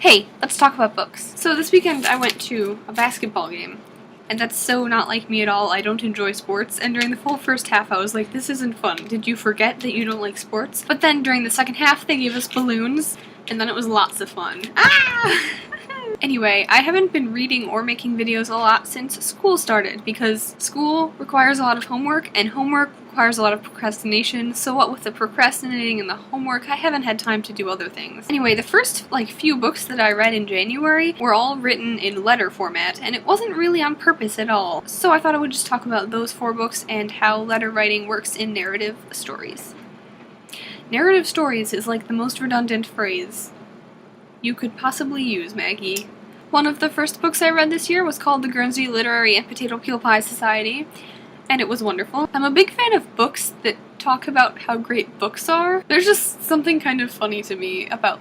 Hey, let's talk about books. So this weekend I went to a basketball game, and that's so not like me at all. I don't enjoy sports, and during the full first half I was like, this isn't fun. Did you forget that you don't like sports? But then during the second half they gave us balloons, and then it was lots of fun. Ah! Anyway, I haven't been reading or making videos a lot since school started, because school requires a lot of homework, and homework requires a lot of procrastination, so what with the procrastinating and the homework, I haven't had time to do other things. Anyway, the first, few books that I read in January were all written in letter format, and it wasn't really on purpose at all. So I thought I would just talk about those 4 books and how letter writing works in narrative stories. Narrative stories is like the most redundant phrase you could possibly use, Maggie. One of the first books I read this year was called The Guernsey Literary and Potato Peel Pie Society, and it was wonderful. I'm a big fan of books that talk about how great books are. There's just something kind of funny to me about,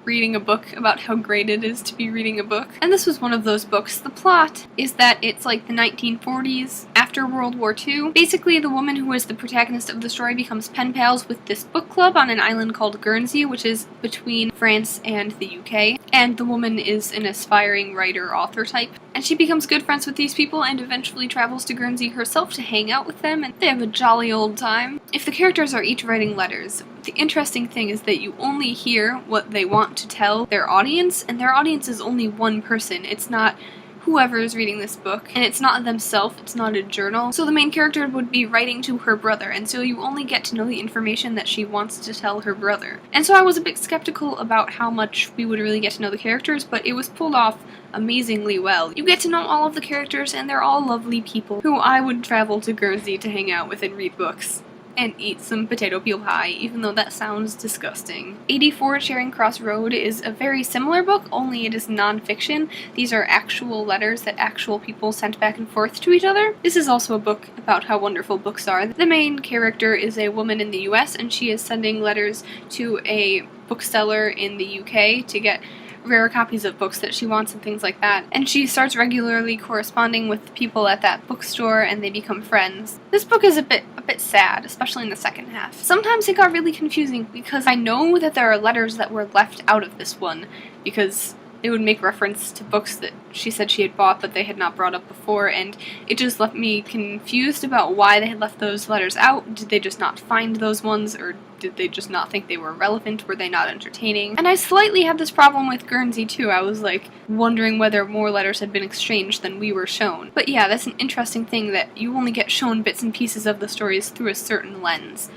reading a book about how great it is to be reading a book. And this was one of those books. The plot is that it's like the 1940s, after World War II. Basically, the woman who is the protagonist of the story becomes pen pals with this book club on an island called Guernsey, which is between France and the UK. And the woman is an aspiring writer-author type. And she becomes good friends with these people and eventually travels to Guernsey herself to hang out with them, and they have a jolly old time. If the characters are each writing letters, the interesting thing is that you only hear what they want to tell their audience, and their audience is only one person. It's not whoever is reading this book, and it's not themselves, it's not a journal. So the main character would be writing to her brother, and so you only get to know the information that she wants to tell her brother. And so I was a bit skeptical about how much we would really get to know the characters, but it was pulled off amazingly well. You get to know all of the characters, and they're all lovely people who I would travel to Guernsey to hang out with and read books. And eat some potato peel pie, even though that sounds disgusting. 84 Charing Cross Road is a very similar book, only it is non-fiction. These are actual letters that actual people sent back and forth to each other. This is also a book about how wonderful books are. The main character is a woman in the US, and she is sending letters to a bookseller in the UK to get rare copies of books that she wants and things like that. And she starts regularly corresponding with people at that bookstore, and they become friends. This book is a bit sad, especially in the second half. Sometimes it got really confusing because I know that there are letters that were left out of this one because it would make reference to books that she said she had bought but they had not brought up before, and it just left me confused about why they had left those letters out. Did they just not find those ones, or did they just not think they were relevant? Were they not entertaining? And I slightly had this problem with Guernsey too. I was wondering whether more letters had been exchanged than we were shown. But yeah, that's an interesting thing, that you only get shown bits and pieces of the stories through a certain lens.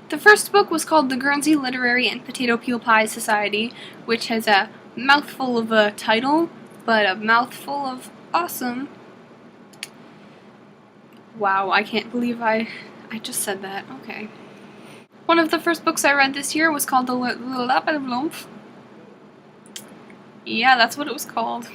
The first book was called The Guernsey Literary and Potato Peel Pie Society, which has a mouthful of a title, but a mouthful of awesome. Wow, I can't believe I just said that. Okay. One of the first books I read this year was called Yeah, that's what it was called.